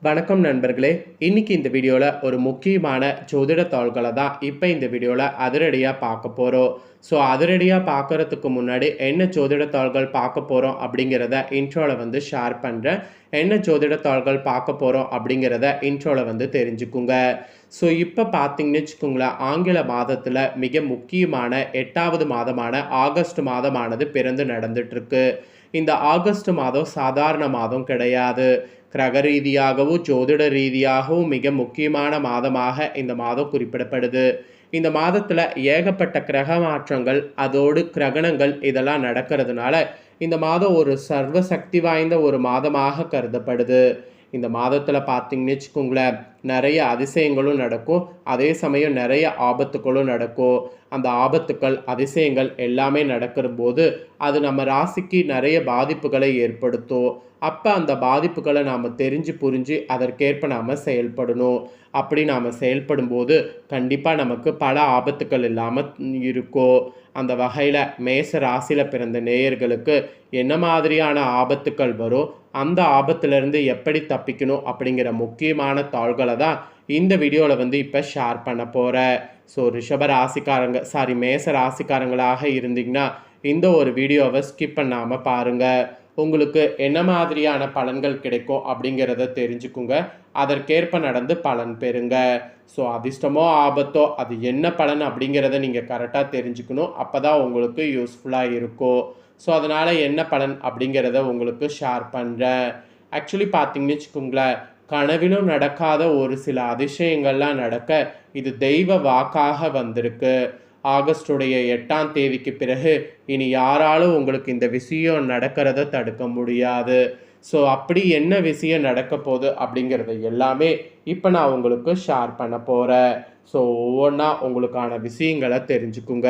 வணக்கம் நண்பர்களே. இன்னைக்கு இந்த வீடியோவில் ஒரு முக்கியமான ஜோதிட தாள்களை தான் இப்போ இந்த வீடியோவில் அதிரடியாக பார்க்க போகிறோம். ஸோ அதிரடியாக பார்க்குறதுக்கு முன்னாடி என்ன ஜோதிட தாள்கள் பார்க்க போகிறோம் அப்படிங்கிறத இன்ட்ரோவில் ஷேர் பண்ணுறேன். என்ன ஜோதிட தாள்கள் பார்க்க போகிறோம் அப்படிங்கிறத இன்ட்ரோவில் தெரிஞ்சுக்குங்க. ஸோ இப்போ பார்த்தீங்கன்னு வச்சுக்கோங்களேன், ஆங்கில மாதத்தில் மிக முக்கியமான 8வது மாதமான ஆகஸ்ட் மாதமானது பிறந்து நடந்துட்டுருக்கு. இந்த ஆகஸ்ட் மாதம் சாதாரண மாதம் கிடையாது. கிரக ரீதியாகவும் ஜோதிட ரீதியாகவும் மிக முக்கியமான மாதமாக இந்த மாதம் குறிப்பிடப்படுது. இந்த மாதத்தில் ஏகப்பட்ட கிரக மாற்றங்கள், அதோடு கிரகணங்கள் இதெல்லாம் நடக்கிறதுனால இந்த மாதம் ஒரு சர்வ சக்தி வாய்ந்த ஒரு மாதமாக கருதப்படுது. இந்த மாதத்தில் பார்த்தீங்கன்னு வச்சுக்கோங்களேன், நிறைய அதிசயங்களும் நடக்கும், அதே சமயம் நிறைய ஆபத்துக்களும் நடக்கும். அந்த ஆபத்துக்கள் அதிசயங்கள் எல்லாமே நடக்கிற போது அது நம்ம ராசிக்கு நிறைய பாதிப்புகளை ஏற்படுத்தும். அப்போ அந்த பாதிப்புகளை நாம் தெரிஞ்சு புரிஞ்சு அதற்கேற்ப நாம் செயல்படணும். அப்படி நாம் செயல்படும் போது கண்டிப்பாக நமக்கு பல ஆபத்துக்கள் இல்லாமல் இருக்கும். அந்த வகையில் மேச ராசியில் பிறந்த நேயர்களுக்கு என்ன மாதிரியான ஆபத்துக்கள் வரும், அந்த ஆபத்துலேருந்து எப்படி தப்பிக்கணும் அப்படிங்கிற முக்கியமான தாள்களை தான் இந்த வீடியோவில் இப்போ ஷேர் பண்ண போகிறேன். ஸோ ரிஷப ராசிக்காரங்க மேச ராசிக்காரங்களாக இருந்தீங்கன்னா இந்த ஒரு வீடியோவை ஸ்கிப் பண்ணாமல் பாருங்கள். உங்களுக்கு என்ன மாதிரியான பலன்கள் கிடைக்கும் அப்படிங்கிறத தெரிஞ்சுக்குங்க. அதற்கேற்ப நடந்து பலன் பெறுங்க. ஸோ அதிர்ஷ்டமோ ஆபத்தோ அது என்ன பலன் அப்படிங்கிறத நீங்கள் கரெக்டாக தெரிஞ்சுக்கணும். அப்போ தான் உங்களுக்கு யூஸ்ஃபுல்லாக இருக்கும். ஸோ அதனால் என்ன பலன் அப்படிங்கிறத உங்களுக்கு ஷேர் பண்ணுறேன். ஆக்சுவலி பார்த்தீங்கன்னு வச்சுக்கோங்களேன், கனவிலும் நடக்காத ஒரு சில அதிசயங்கள்லாம் நடக்க இது தெய்வ வாக்காக வந்திருக்கு. ஆகஸ்டுடைய 8ஆம் தேதிக்கு பிறகு இனி யாராலும் உங்களுக்கு இந்த விஷயம் நடக்கிறத தடுக்க முடியாது. ஸோ அப்படி என்ன விஷயம் நடக்க போகுது அப்படிங்கிறத எல்லாமே இப்போ நான் உங்களுக்கு ஷேர் பண்ண போகிறேன். ஸோ ஒவ்வொன்றா உங்களுக்கான விஷயங்களை தெரிஞ்சுக்குங்க.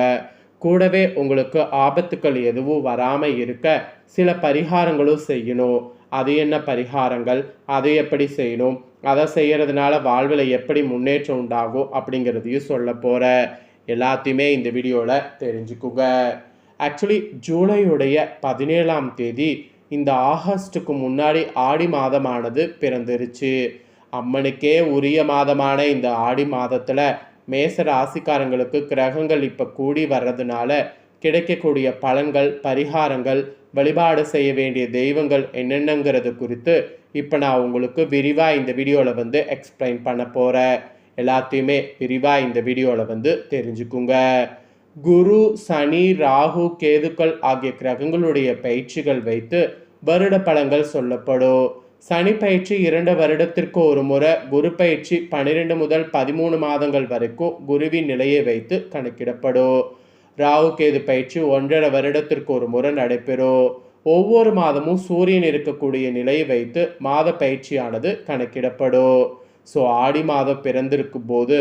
கூடவே உங்களுக்கு ஆபத்துக்கள் எதுவும் வராமல் இருக்க சில பரிகாரங்களும் செய்யணும். அது என்ன பரிகாரங்கள், அதை எப்படி செய்யணும், அதை செய்கிறதுனால வாழ்வில் எப்படி முன்னேற்றம் உண்டாகும் அப்படிங்கிறதையும் சொல்ல போகிறேன். எல்லாத்தையுமே இந்த வீடியோவில் தெரிஞ்சுக்குங்க. ஆக்சுவலி ஜூலையுடைய 17ஆம் தேதி இந்த ஆகஸ்ட்டுக்கு முன்னாடி ஆடி மாதமானது பிறந்துருச்சு. அம்மனுக்கே உரிய மாதமான இந்த ஆடி மாதத்தில் மேச ராசிக்காரங்களுக்கு கிரகங்கள் இப்போ கூடி வர்றதுனால கிடைக்கக்கூடிய பலன்கள், பரிகாரங்கள், வழிபாடு செய்ய வேண்டிய தெய்வங்கள் என்னென்னங்கிறது குறித்து இப்போ நான் உங்களுக்கு விரிவாக இந்த வீடியோவில் எக்ஸ்பிளைன் பண்ண போகிறேன். எல்லாத்தையுமே விரிவாக இந்த வீடியோவில் தெரிஞ்சுக்குங்க. குரு, சனி, ராகு, கேதுக்கள் ஆகிய கிரகங்களுடைய பயிற்சிகள் வைத்து வருட பலன்கள் சொல்லப்படும். சனி பயிற்சி 2 வருடத்திற்கு ஒரு முறை, குரு பயிற்சி 12 முதல் 13 மாதங்கள் வரைக்கும் குருவின் நிலையை வைத்து கணக்கிடப்படும். ராகு கேது பயிற்சி 1.5 வருடத்திற்கு ஒரு முறை நடைபெறும். ஒவ்வொரு மாதமும் சூரியன் இருக்கக்கூடிய நிலையை வைத்து மாத பயிற்சியானது கணக்கிடப்படும். ஸோ ஆடி மாதம் பிறந்திருக்கும் போது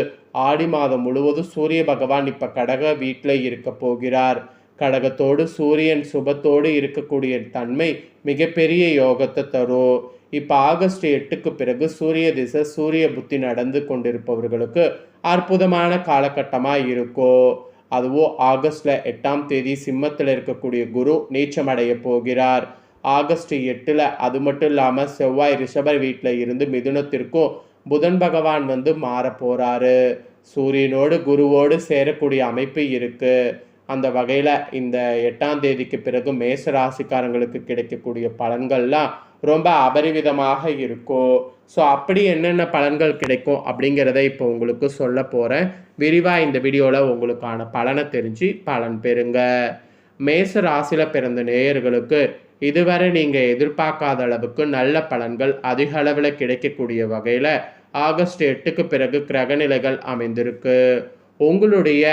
ஆடி மாதம் முழுவதும் சூரிய பகவான் இப்போ கடக வீட்டில் இருக்க போகிறார். கடகத்தோடு சூரியன் சுபத்தோடு இருக்கக்கூடிய தன்மை மிகப்பெரிய யோகத்தை தரும். இப்போ ஆகஸ்ட் 8க்கு பிறகு சூரிய திசை, சூரிய புத்தி நடந்து கொண்டிருப்பவர்களுக்கு அற்புதமான காலகட்டமாக இருக்கும். அதுவும் ஆகஸ்ட்ல 8ஆம் தேதி சிம்மத்தில் இருக்கக்கூடிய குரு நீச்சமடைய போகிறார். ஆகஸ்ட் 8ல் அது மட்டும் இல்லாமல் செவ்வாய் ரிஷப வீட்டில் இருந்து மிதுனத்திற்கும் புதன் பகவான் மாற போகிறாரு. சூரியனோடு குருவோடு சேரக்கூடிய அமைப்பு இருக்கு. அந்த வகையில் இந்த 8ஆம் தேதிக்கு பிறகு மேச ராசிக்காரங்களுக்கு கிடைக்கக்கூடிய பலன்கள்லாம் ரொம்ப அபரிவிதமாக இருக்கும். ஸோ அப்படி என்னென்ன பலன்கள் கிடைக்கும் அப்படிங்கிறத இப்போ உங்களுக்கு சொல்ல போகிறேன். விரிவாக இந்த வீடியோவில் உங்களுக்கான பலனை தெரிஞ்சு பலன் பெறுங்க. மேச ராசியில் பிறந்த நேயர்களுக்கு இதுவரை நீங்கள் எதிர்பார்க்காத அளவுக்கு நல்ல பலன்கள் அதிக அளவில் கிடைக்கக்கூடிய வகையில் ஆகஸ்ட் 8க்கு பிறகு கிரகநிலைகள் அமைந்திருக்கு. உங்களுடைய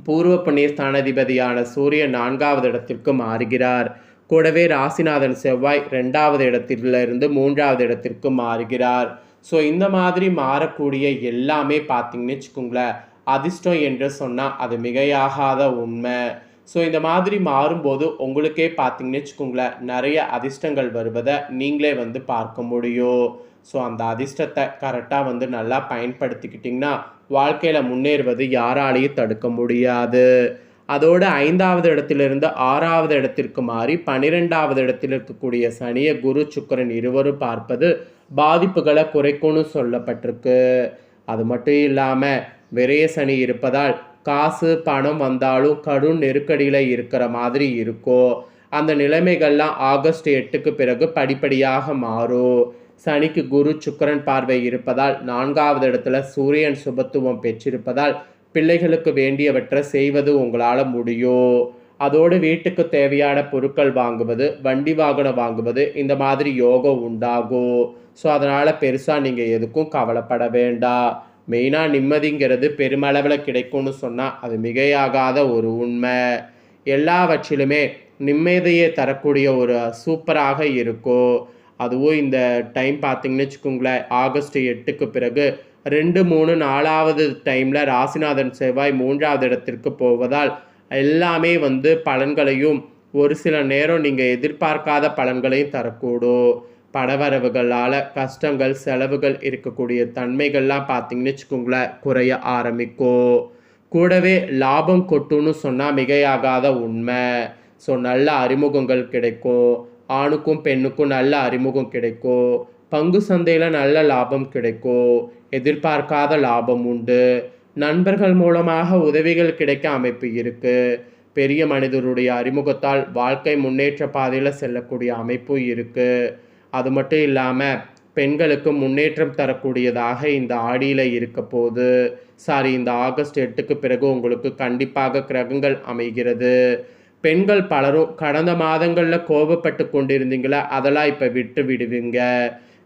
பூர்வ புண்ணிய ஸ்தானாதிபதியான சூரியன் 4வது இடத்திற்கு மாறுகிறார். கூடவே ராசிநாதன் செவ்வாய் 2வது இடத்திலிருந்து 3வது இடத்திற்கு மாறுகிறார். ஸோ இந்த மாதிரி மாறக்கூடிய எல்லாமே பார்த்தீங்கன்னு வச்சுக்கோங்களேன், அதிர்ஷ்டம் என்று சொன்னால் அது மிகையாகாத உண்மை. ஸோ இந்த மாதிரி மாறும்போது உங்களுக்கே பார்த்தீங்கன்னு வச்சுக்கோங்களேன், நிறைய அதிர்ஷ்டங்கள் வருவதை நீங்களே பார்க்க முடியும். ஸோ அந்த அதிர்ஷ்டத்தை கரெக்டாக நல்லா பயன்படுத்திக்கிட்டிங்கன்னா வாழ்க்கையில் முன்னேறுவது யாராலையும் தடுக்க முடியாது. அதோடு 5வது இடத்திலிருந்து 6வது இடத்திற்கு மாறி 12வது இடத்தில் இருக்கக்கூடிய சனியை குரு சுக்கிரன் இருவரும் பார்ப்பது பாதிப்புகளை குறைக்கும்னு சொல்லப்பட்டிருக்கு. அது மட்டும் இல்லாமல் விரய சனி இருப்பதால் காசு பணம் வந்தாலும் கடும் நெருக்கடியில் இருக்கிற மாதிரி இருக்கும். அந்த நிலைமைகள்லாம் ஆகஸ்ட் 8க்கு பிறகு படிப்படியாக மாறும். சனிக்கு குரு சுக்கிரன் பார்வை இருப்பதால் 4வது இடத்துல சூரியன் சுபத்துவம் பெற்றிருப்பதால் பிள்ளைகளுக்கு வேண்டியவற்றை செய்வது உங்களால் முடியும். அதோடு வீட்டுக்கு தேவையான பொருட்கள் வாங்குவது, வண்டி வாகனம் வாங்குவது, இந்த மாதிரி யோகம் உண்டாகும். ஸோ அதனால் பெருசாக நீங்கள் எதுக்கும் கவலைப்பட வேண்டாம். மெயினாக நிம்மதிங்கிறது பெருமளவில் கிடைக்கும்னு சொன்னால் அது மிகையாகாத ஒரு உண்மை. எல்லாவற்றிலுமே நிம்மதியை தரக்கூடிய ஒரு சூப்பராக இருக்கும். அதுவும் இந்த டைம் பார்த்திங்கன்னு வச்சுக்கோங்களேன், ஆகஸ்ட் 8க்கு பிறகு 2, 3, 4வது டைமில் ராசிநாதன் செவ்வாய் 3வது இடத்திற்கு போவதால் எல்லாமே பலன்களையும் ஒரு சில நேரம் நீங்கள் எதிர்பார்க்காத பலன்களையும் தரக்கூடும். பணவரவுகளால் கஷ்டங்கள் செலவுகள் இருக்கக்கூடிய தன்மைகள்லாம் பார்த்திங்கன்னு வச்சுக்கோங்களேன் குறைய ஆரம்பிக்கும். கூடவே லாபம் கொட்டுன்னு சொன்னால் மிகையாகாத உண்மை. ஸோ நல்ல அறிமுகங்கள் கிடைக்கும். ஆணுக்கும் பெண்ணுக்கும் நல்ல அறிமுகம் கிடைக்கும். பங்கு சந்தையில் நல்ல லாபம் கிடைக்கும். எதிர்பார்க்காத லாபம் உண்டு. நண்பர்கள் மூலமாக உதவிகள் கிடைக்க அமைப்பு இருக்குது. பெரிய மனிதருடைய அறிமுகத்தால் வாழ்க்கை முன்னேற்ற பாதையில் செல்லக்கூடிய அமைப்பும் இருக்குது. அது மட்டும் இல்லாமல் பெண்களுக்கு முன்னேற்றம் தரக்கூடியதாக இந்த ஆடியில் இருக்க போது இந்த ஆகஸ்ட் 8க்கு பிறகு உங்களுக்கு கண்டிப்பாக கிரகங்கள் அமைகிறது. பெண்கள் பலரும் கடந்த மாதங்களில் கோபப்பட்டு கொண்டிருந்தீங்களா, அதெல்லாம் இப்போ விட்டு விடுவீங்க.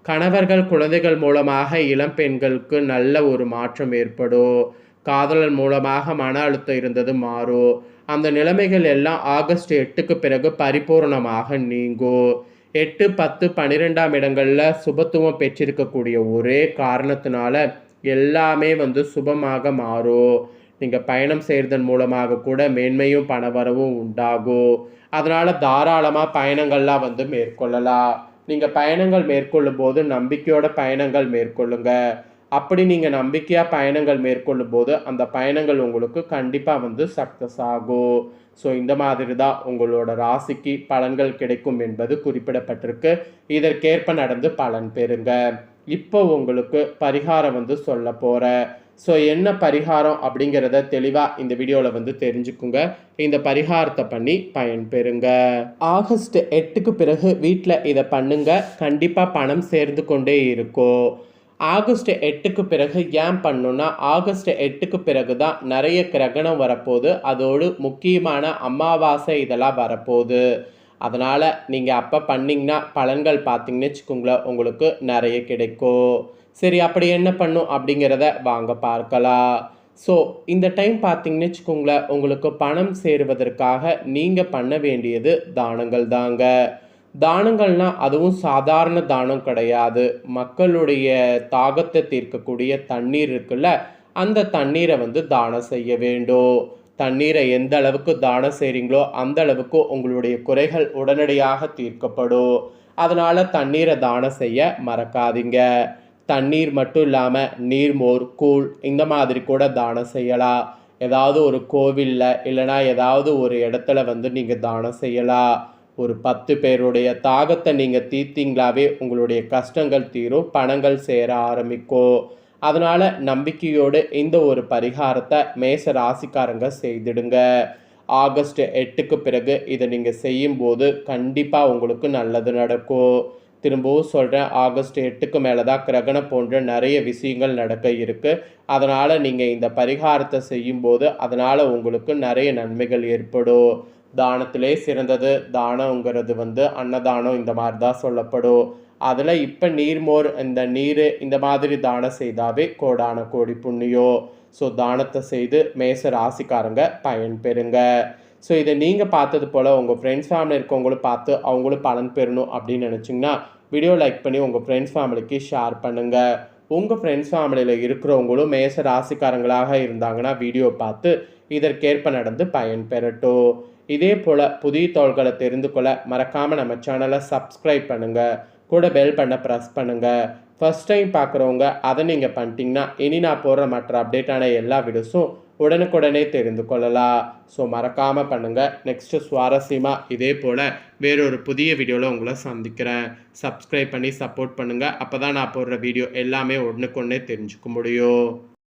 கணவர்கள் குழந்தைகள் மூலமாக இளம் பெண்களுக்கு நல்ல ஒரு மாற்றம் ஏற்படும். காதலர் மூலமாக மன அழுத்தம் இருந்தது மாறும். அந்த நிலைமைகள் எல்லாம் ஆகஸ்ட் 8க்கு பிறகு பரிபூர்ணமாக நீங்கும். 8, 10, 12ஆம் இடங்களில் சுபத்துவம் பெற்றிருக்கக்கூடிய ஒரே காரணத்தினால எல்லாமே சுபமாக மாறும். நீங்கள் பயணம் செய்கிறதன் மூலமாக கூட மேன்மையும் பணவரவும் உண்டாகும். அதனால் தாராளமாக பயணங்கள்லாம் மேற்கொள்ளலாம். நீங்கள் பயணங்கள் மேற்கொள்ளும் போது நம்பிக்கையோட பயணங்கள் மேற்கொள்ளுங்க. அப்படி நீங்கள் நம்பிக்கையாக பயணங்கள் மேற்கொள்ளும் போது அந்த பயணங்கள் உங்களுக்கு கண்டிப்பாக சக்ஸஸ் ஆகும். ஸோ இந்த மாதிரி தான் உங்களோட ராசிக்கு பலன்கள் கிடைக்கும் என்பது குறிப்பிடப்பட்டிருக்கு. இதற்கேற்ப நடந்து பலன் பெறுங்க. இப்போ உங்களுக்கு பரிகாரம் சொல்ல போகிறேன். ஸோ என்ன பரிகாரம் அப்படிங்கிறத தெளிவாக இந்த வீடியோவில் தெரிஞ்சுக்குங்க. இந்த பரிகாரத்தை பண்ணி பயன்பெறுங்க. ஆகஸ்ட் 8க்கு பிறகு வீட்டில் இதை பண்ணுங்க. கண்டிப்பாக பணம் சேர்ந்து கொண்டே இருக்கும். ஆகஸ்ட் 8க்கு பிறகு ஏன் பண்ணுன்னா, ஆகஸ்ட் 8க்கு பிறகு தான் நிறைய கிரகணம் வரப்போகுது. அதோடு முக்கியமான அமாவாசை இதெல்லாம் வரப்போகுது. அதனால் நீங்கள் அப்போ பண்ணிங்கன்னா பலன்கள் பார்த்திங்கன்னு வச்சுக்கோங்களேன் உங்களுக்கு நிறைய கிடைக்கும். சரி, அப்படி என்ன பண்ணும் அப்படிங்கிறத வாங்க பார்க்கலாம். ஸோ இந்த டைம் பார்த்திங்கன்னு வச்சுக்கோங்களேன் உங்களுக்கு பணம் சேருவதற்காக நீங்கள் பண்ண வேண்டியது தானங்கள் தாங்க. தானங்கள்னால் அதுவும் சாதாரண தானம் கிடையாது. மக்களுடைய தாகத்தை தீர்க்கக்கூடிய தண்ணீர் இருக்குல்ல, அந்த தண்ணீரை தானம் செய்ய வேண்டும். தண்ணீரை எந்த அளவுக்கு தானம் செய்கிறீங்களோ அந்த அளவுக்கு உங்களுடைய குறைகள் உடனடியாக தீர்க்கப்படும். அதனால் தண்ணீரை தானம் செய்ய மறக்காதீங்க. தண்ணீர் மட்டும் இல்லாமல் நீர்மோர், கூழ் இந்த மாதிரி கூட தானம் செய்யலாம். ஏதாவது ஒரு கோவிலில் இல்லைனா ஏதாவது ஒரு இடத்துல நீங்கள் தானம் செய்யலாம். ஒரு 10 பேருடைய தாகத்தை நீங்கள் தீர்த்தீங்களாவே உங்களுடைய கஷ்டங்கள் தீரும், பணங்கள் சேர ஆரம்பிக்கும். அதனால் நம்பிக்கையோடு இந்த ஒரு பரிகாரத்தை மேச ராசிக்காரங்க செய்திடுங்க. ஆகஸ்ட் 8க்கு பிறகு இதை நீங்கள் செய்யும்போது கண்டிப்பாக உங்களுக்கு நல்லது நடக்கும். திரும்பவும் சொல்கிறேன், ஆகஸ்ட் 8க்கு மேலே தான் கிரகணம் போன்ற நிறைய விஷயங்கள் நடக்க இருக்குது. அதனால் நீங்கள் இந்த பரிகாரத்தை செய்யும்போது அதனால் உங்களுக்கு நிறைய நன்மைகள் ஏற்படும். தானத்திலே சிறந்தது தானங்கிறது அன்னதானம் இந்த மாதிரி தான் சொல்லப்படும். அதில் இப்போ நீர்மோர், இந்த நீர் இந்த மாதிரி தானம் செய்தாவே கோடான கோடி புண்ணியம். ஸோ தானத்தை செய்து மேச ராசிக்காரங்க பயன்பெறுங்க. ஸோ இதை நீங்கள் பார்த்தது போல் உங்கள் ஃப்ரெண்ட்ஸ் ஃபேமிலி இருக்கவங்களும் பார்த்து அவங்களும் பலன் பெறணும் அப்படின்னு நினச்சிங்கன்னா வீடியோ லைக் பண்ணி உங்கள் ஃப்ரெண்ட்ஸ் ஃபேமிலிக்கு ஷேர் பண்ணுங்கள். உங்கள் ஃப்ரெண்ட்ஸ் ஃபேமிலியில் இருக்கிறவங்களும் மேச ராசிக்காரங்களாக இருந்தாங்கன்னா வீடியோ பார்த்து இதற்கேற்ப நடந்து பயன் பெறட்டும். இதே போல் புதிய தகவல்களை தெரிந்து கொள்ள மறக்காமல் நம்ம சேனலை சப்ஸ்கிரைப் பண்ணுங்கள். கூட பெல் பண்ண ப்ரெஸ் பண்ணுங்கள். ஃபஸ்ட் டைம் பார்க்குறவங்க அதை நீங்கள் பண்ணிட்டீங்கன்னா இனி நான் போடுற மற்ற அப்டேட்டான எல்லா வீடியோஸும் உடனுக்குடனே தெரிந்து கொள்ளலாம். ஸோ மறக்காமல் பண்ணுங்கள். நெக்ஸ்ட்டு சுவாரஸ்யமாக இதே போல் வேறொரு புதிய வீடியோவில் உங்களை சந்திக்கிறேன். சப்ஸ்கிரைப் பண்ணி சப்போர்ட் பண்ணுங்கள். அப்போ தான் நான் போடுற வீடியோ எல்லாமே உடனுக்குடனே தெரிஞ்சுக்க முடியும்.